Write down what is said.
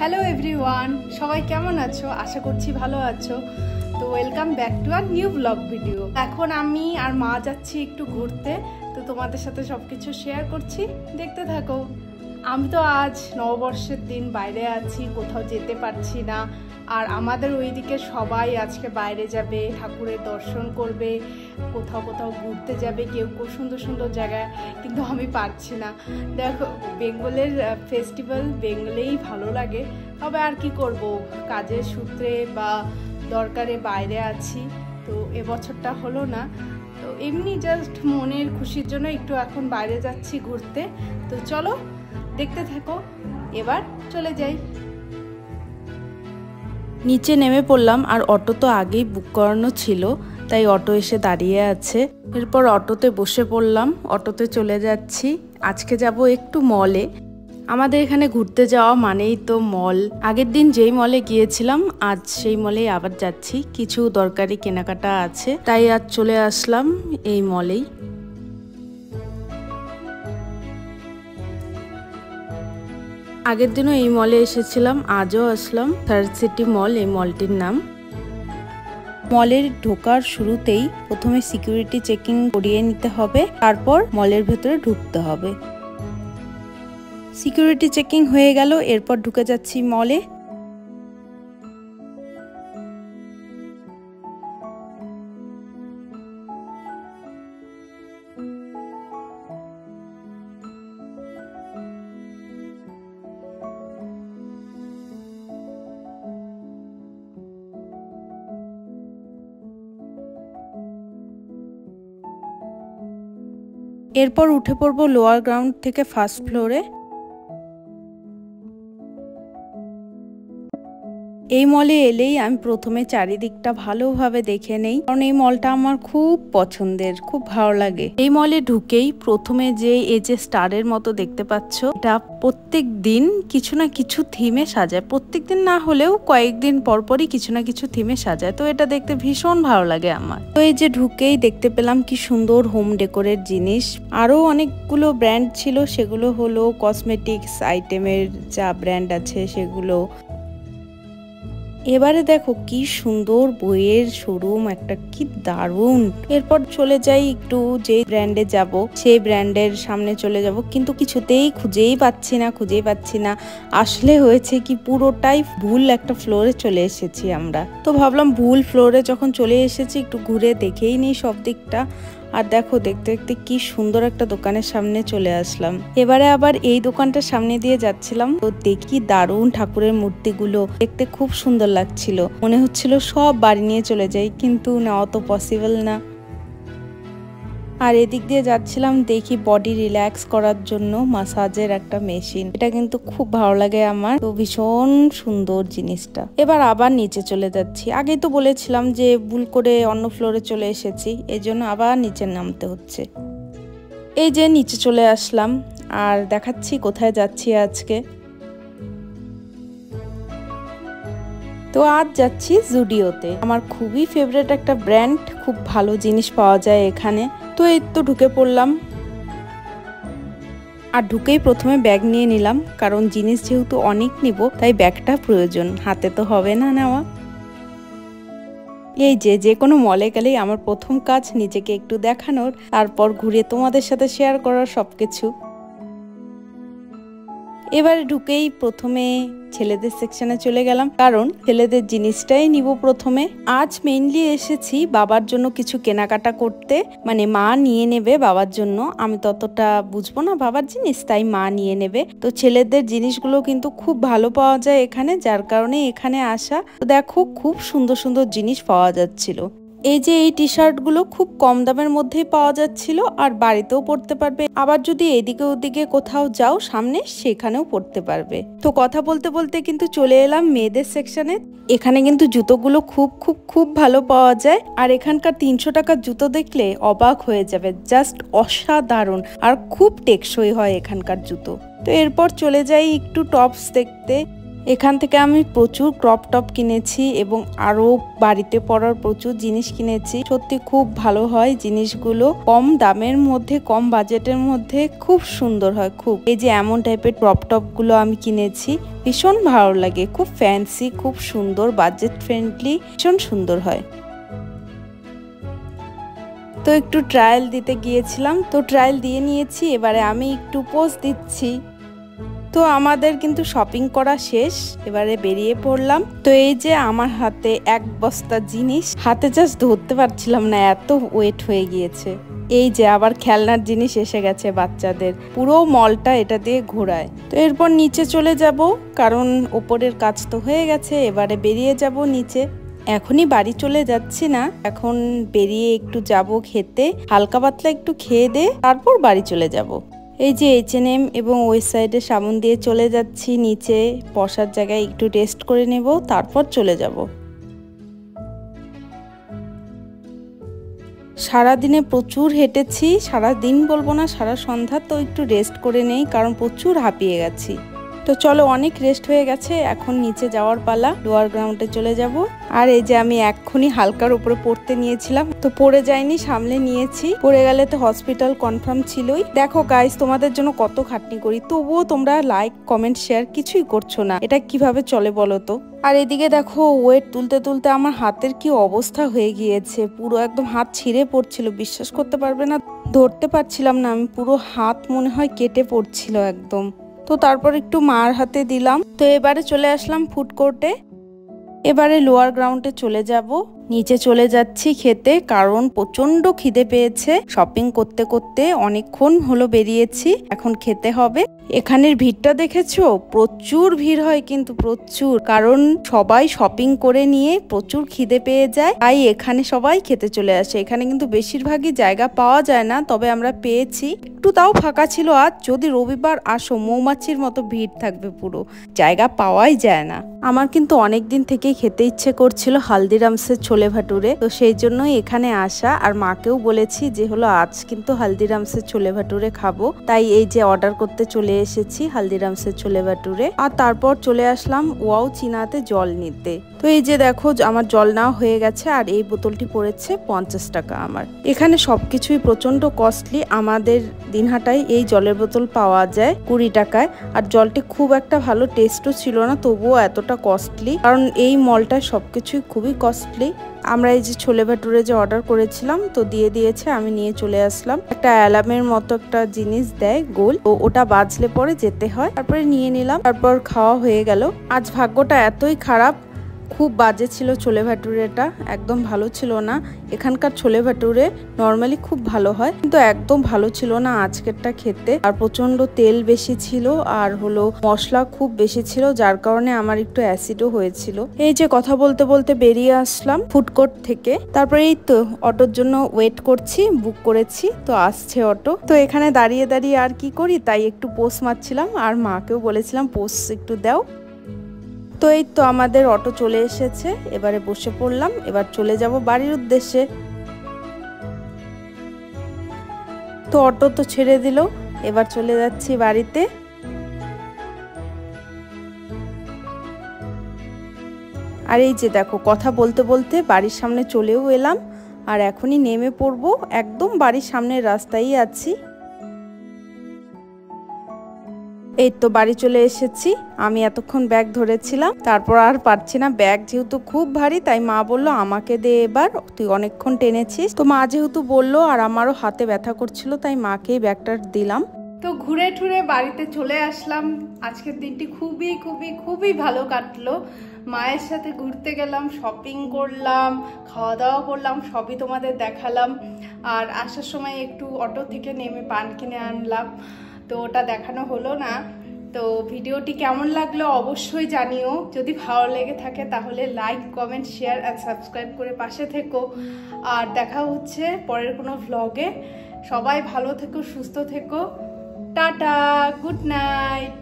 Hello everyone, সবাই কেমন আছো? আশা করছি ভালো আছো। তো welcome back to our new blog video. এখন আমি আর মা যাচ্ছি একটু ঘুরতে, তো তোমাদের সাথে সব কিছু শেয়ার করছি, দেখতে থাকো। আমি তো আজ নববর্ষের দিন বাইরে আছি, কোথাও যেতে পারছি না। আর আমাদের ওইদিকে সবাই আজকে বাইরে যাবে, ঠাকুরের দর্শন করবে, কোথাও কোথাও ঘুরতে যাবে, কেউ কেউ সুন্দর সুন্দর জায়গায়, কিন্তু আমি পারছি না। দেখো, বেঙ্গলের ফেস্টিভ্যাল বেঙ্গলেই ভালো লাগে, তবে আর কি করব, কাজের সূত্রে বা দরকারে বাইরে আছি, তো এবছরটা হলো না। তো এমনি জাস্ট মনের খুশির জন্য একটু এখন বাইরে যাচ্ছি ঘুরতে। তো চলো দেখতে থাকো, এবার চলে যাই। নিচে নেমে পড়লাম, আর অটো তো আগেই বুক করানো ছিল, তাই অটো এসে দাঁড়িয়ে আছে। এরপর অটোতে বসে পড়লাম, অটোতে চলে যাচ্ছি। আজকে যাব একটু মলে। আমাদের এখানে ঘুরতে যাওয়া মানেই তো মল। আগের দিন যেই মলে গিয়েছিলাম, আজ সেই মলেই আবার যাচ্ছি। কিছু দরকারি কেনাকাটা আছে, তাই আজ চলে আসলাম এই মলেই। আগের দিনও এই মলে এসেছিলাম, আজও আসলাম। থার্ড সিটি মল এই মলটির নাম। মলের ঢোকার শুরুতেই প্রথমে সিকিউরিটি চেকিং করিয়ে নিতে হবে, তারপর মলের ভেতরে ঢুকতে হবে। সিকিউরিটি চেকিং হয়ে গেল, এরপর ঢুকে যাচ্ছি মলে। এরপর উঠে পড়বো লোয়ার গ্রাউন্ড থেকে ফার্স্ট ফ্লোরে। এই মলে এলেই আমি প্রথমে চারিদিকটা ভালোভাবে দেখে নেই, কারণ এই মলটা আমার খুব পছন্দের, খুব ভালো লাগে। এই মলে ঢুকেই প্রথমে যে এই যে স্টারের মতো দেখতে পাচ্ছ, এটা প্রত্যেক দিন কিছু না কিছু থিমে সাজায়। প্রত্যেক দিন না হলেও কয়েকদিন পরপরই কিছু না কিছু থিমে সাজায়, তো এটা দেখতে ভীষণ ভালো লাগে আমার। তো এই যে ঢুকেই দেখতে পেলাম কি সুন্দর হোম ডেকোরের জিনিস। আরো অনেকগুলো ব্র্যান্ড ছিল, সেগুলো হলো কসমেটিক্স আইটেমের যা ব্র্যান্ড আছে সেগুলো। এবারে দেখো কি সুন্দর বইয়ের শোরুম, একটা কি দারুণ। এরপর চলে যাই একটু যে ব্র্যান্ডে যাব সেই ব্র্যান্ডের সামনে চলে যাব, কিন্তু কিছুতেই খুঁজেই পাচ্ছি না। আসলে হয়েছে কি, পুরোটাই ভুল একটা ফ্লোরে চলে এসেছি আমরা। তো ভাবলাম ভুল ফ্লোরে যখন চলে এসেছি একটু ঘুরে দেখেই নিই সব দিকটা। আর দেখো, দেখতে দেখতে কি সুন্দর একটা দোকানের সামনে চলে আসলাম। এবারে আবার এই দোকানটার সামনে দিয়ে যাচ্ছিলাম, তো দেখি দারুণ ঠাকুরের মূর্তিগুলো দেখতে খুব সুন্দর লাগছিল। মনে হচ্ছিল সব বাড়ি নিয়ে চলে যাই, কিন্তু নেওয়া তো পসিবল না। আর এদিক দিয়ে যাচ্ছিলাম, দেখি বডি রিল্যাক্স করার জন্য মাসাজের একটা মেশিন। এটা কিন্তু খুব ভালো লাগে আমার, তো ভীষণ সুন্দর জিনিসটা। এবার আবার নিচে চলে যাচ্ছি। আগেই তো বলেছিলাম যে ভুল করে অন্য ফ্লোরে চলে এসেছি, এই জন্য আবার নিচে নামতে হচ্ছে। এই যে নিচে চলে আসলাম, আর দেখাচ্ছি কোথায় যাচ্ছি আজকে। তো আজ যাচ্ছি জুডিওতে। আমার খুবই ফেভারিট একটা ব্র্যান্ড, খুব ভালো জিনিস পাওয়া যায় এখানে। তো এই তো ঢুকে পড়লাম, আর ঢুকেই প্রথমে ব্যাগ নিয়ে নিলাম, কারণ জিনিস যেহেতু অনেক নিব তাই ব্যাগটা প্রয়োজন, হাতে তো হবে না নেওয়া। এই যে কোনো মলে গেলেই আমার প্রথম কাজ নিজেকে একটু দেখানোর, তারপর ঘুরে তোমাদের সাথে শেয়ার করার সবকিছু। এবারে ঢুকেই প্রথমে ছেলেদের সেকশনে চলে গেলাম, কারণ ছেলেদের জিনিসটাই নিব প্রথমে। আজ মেইনলি এসেছি বাবার জন্য কিছু কেনাকাটা করতে, মানে মা নিয়ে নেবে বাবার জন্য, আমি ততটা বুঝবো না বাবার জিনিস, তাই মা নিয়ে নেবে। তো ছেলেদের জিনিসগুলো কিন্তু খুব ভালো পাওয়া যায় এখানে, যার কারণে এখানে আসা। তো দেখো খুব সুন্দর সুন্দর জিনিস পাওয়া যাচ্ছিল। এই যে এই টি শার্ট গুলো খুব কম দামের মধ্যেই পাওয়া যাচ্ছিল, আর বাড়িতেও পরতে পারবে, আবার যদি এদিকে ওদিকে কোথাও যাও সামনে সেখানেও পরতে পারবে। তো কথা বলতে বলতে কিন্তু চলে এলাম মেয়েদের সেকশনে। এখানে কিন্তু জুতোগুলো খুব ভালো পাওয়া যায়, আর এখানকার 300 টাকার জুতো দেখলে অবাক হয়ে যাবে, জাস্ট অসাধারণ, আর খুব টেকসই হয় এখানকার জুতো। তো এরপর চলে যাই একটু টপস দেখতে। এখান থেকে আমি প্রচুর ক্রপ টপ কিনেছি এবং আরো বাড়িতে পরার প্রচুর জিনিস কিনেছি। সত্যি খুব ভালো হয় জিনিসগুলো, কম দামের মধ্যে কম বাজেটের মধ্যে খুব সুন্দর হয়। খুব এই যে এমন টাইপের ক্রপ টপ গুলো আমি কিনেছি, ভীষণ ভালো লাগে, খুব ফ্যান্সি, খুব সুন্দর, বাজেট ফ্রেন্ডলি, ভীষণ সুন্দর হয়। তো একটু ট্রায়াল দিতে গিয়েছিলাম, তো ট্রায়াল দিয়ে নিয়েছি, এবারে আমি একটু পোজ দিচ্ছি। তো আমাদের কিন্তু শপিং করা শেষ, এবারে বেরিয়ে পড়লাম। তো এই যে আমার হাতে এক বস্তা জিনিস, হাতে জাস্ট ধরতে পারছিলাম না, এত ওয়েট হয়ে গিয়েছে। এই যে আবার খেলনার জিনিস এসে গেছে বাচ্চাদের, পুরো মলটা এটা দিয়ে ঘোরায়। তো এরপর নিচে চলে যাব, কারণ ওপরের কাজ তো হয়ে গেছে, এবারে বেরিয়ে যাব নিচে। এখনই বাড়ি চলে যাচ্ছি না, এখন বেরিয়ে একটু যাব খেতে, হালকা পাতলা একটু খেয়ে দে তারপর বাড়ি চলে যাব। এই যে H&M এবং ওই সাইডে সামন দিয়ে চলে যাচ্ছি নিচে, বসার জায়গায় একটু রেস্ট করে নেব, তারপর চলে যাব। সারাদিনে প্রচুর হেঁটেছি, সারা দিন বলবো না, সারা সন্ধ্যা। তো একটু রেস্ট করে নেই, কারণ প্রচুর হাঁপিয়ে গেছি। তো চলো, অনেক রেস্ট হয়ে গেছে, এখন নিচে যাওয়ার পালা, লোয়ার গ্রাউন্ডে চলে যাব। আর এই যে আমি এক্ষুনি হালকার উপরে পড়তে নিয়েছিলাম, তো পড়ে যাইনি, সামলে নিয়েছি, পড়ে গেলে তো হসপিটাল কনফার্ম ছিলই। দেখো গাইস, তোমাদের জন্য কত খাটনি করি, তবুও তোমরা লাইক কমেন্ট শেয়ার কিছুই করছো না, এটা কিভাবে চলে বলো তো। আর এদিকে দেখো, ওয়েট তুলতে তুলতে আমার হাতের কি অবস্থা হয়ে গিয়েছে, পুরো একদম হাত ছিঁড়ে পড়ছিল, বিশ্বাস করতে পারবে না, ধরতে পারছিলাম না আমি, পুরো হাত মনে হয় কেটে পড়ছিল একদম। তো তারপর একটু মার হাতে দিলাম। তো এবারে চলে আসলাম ফুড কোর্টে, এবারে লোয়ার গ্রাউন্ডে চলে যাব। নিচে চলে যাচ্ছি খেতে, কারণ প্রচন্ড খিদে পেয়েছে, শপিং করতে করতে অনেকক্ষণ হলো বেরিয়েছি, এখন খেতে হবে। এখানের ভিড়টা দেখেছো, প্রচুর ভিড় হয় কিন্তু প্রচুর, কারণ সবাই শপিং করে নিয়ে প্রচুর খিদে পেয়ে যায়, তাই এখানে সবাই খেতে চলে আসে। এখানে কিন্তু বেশিরভাগই জায়গা পাওয়া যায় না, তবে আমরা পেয়েছি, একটু তাও ফাঁকা ছিল। আজ যদি রবিবার আসো, মৌমাছির মতো ভিড় থাকবে, পুরো জায়গা পাওয়াই যায় না। আমার কিন্তু অনেক দিন থেকেই খেতে ইচ্ছে করছিল হালদিরামসের ছোলে ভাটুরে, তো সেই জন্যই এখানে আসা। আর মাকেও বলেছি যে হলো আজ কিন্তু হালদিরামসের ছোলে ভাটুরে খাবো, তাই এই যে অর্ডার করতে চলে এসেছি হালদিরামসের ছোলে ভাটুরে। আর তারপর চলে আসলাম ওয়াও চিনাতে জল নিতে। তো এই যে দেখো, আমার জল নেওয়া হয়ে গেছে, আর এই বোতলটি পড়েছে 50 টাকা। আমার এখানে সবকিছুই প্রচন্ড কস্টলি, আমাদের দিনহাটায় এই জলের বোতল পাওয়া যায় 20 টাকায়, আর জলটি খুব একটা ভালো টেস্টও ছিল না, তবুও এতটা কস্টলি, কারণ এই মলটায় সবকিছুই খুবই কস্টলি। আমরা এই যে ছোলে ভাটুরে যে অর্ডার করেছিলাম, তো দিয়ে দিয়েছে, আমি নিয়ে চলে আসলাম। একটা অ্যালার্মের মতো একটা জিনিস দেয় গোল, তো ওটা বাজলে পরে যেতে হয়, তারপরে নিয়ে নিলাম, তারপর খাওয়া হয়ে গেল। আজ ভাগ্যটা এতই খারাপ, খুব বাজে ছিল ছোলে ভাটুরেটা, একদম ভালো ছিল না। এখানকার ছোলে ভাটুরে নর্মালি খুব ভালো হয়, কিন্তু একদম ভালো ছিল না আজকেরটা খেতে। আর প্রচন্ড তেল বেশি ছিল, আর হলো মশলা খুব বেশি ছিল, যার কারণে আমার একটু অ্যাসিডও হয়েছিল। এই যে কথা বলতে বলতে বেরিয়ে আসলাম ফুড কোর্ট থেকে, তারপরে এই তো অটোর জন্য ওয়েট করছি, বুক করেছি, তো আসছে অটো। তো এখানে দাঁড়িয়ে দাঁড়িয়ে আর কি করি, তাই একটু পোস্ট মারছিলাম, আর মাকেও বলেছিলাম পোস্ট একটু দাও। তো এই তো আমাদের অটো চলে এসেছে, এবারে বসে পড়লাম, এবার চলে যাব বাড়ির উদ্দেশ্যে। তো অটো তো ছেড়ে দিল, এবার চলে যাচ্ছি বাড়িতে। আর এই যে দেখো, কথা বলতে বলতে বাড়ির সামনে চলেও এলাম, আর এখনই নেমে পড়বো, একদম বাড়ির সামনের রাস্তায় আছি। এই তো বাড়ি চলে এসেছি। আমি এতক্ষণ ব্যাগ ধরেছিলাম, তারপর আর পারছি না, ব্যাগ যেহেতু খুব ভারী, তাই মা বললো আমাকে দে এবার, তুই অনেকক্ষণ টেনেছিস। তো মা যেহেতু বললো, আর আমারও হাতে ব্যথা করছিল, তাই মাকেই ব্যাগটা দিলাম। তো ঘুরে ঠুরে বাড়িতে চলে আসলাম। আজকের দিনটি খুবই খুবই খুবই ভালো কাটলো। মায়ের সাথে ঘুরতে গেলাম, শপিং করলাম, খাওয়া দাওয়া করলাম, সবই তোমাদের দেখালাম। আর আসার সময় একটু অটো থেকে নেমে পান কিনে আনলাম, তো ওটা দেখানো হলো না। তো ভিডিওটি কেমন লাগলো অবশ্যই জানিও, যদি ভালো লেগে থাকে তাহলে লাইক কমেন্ট শেয়ার আর সাবস্ক্রাইব করে পাশে থেকো। আর দেখা হচ্ছে পরের কোনো ভ্লগে। সবাই ভালো থেকো, সুস্থ থেকো, টাটা, গুড নাইট।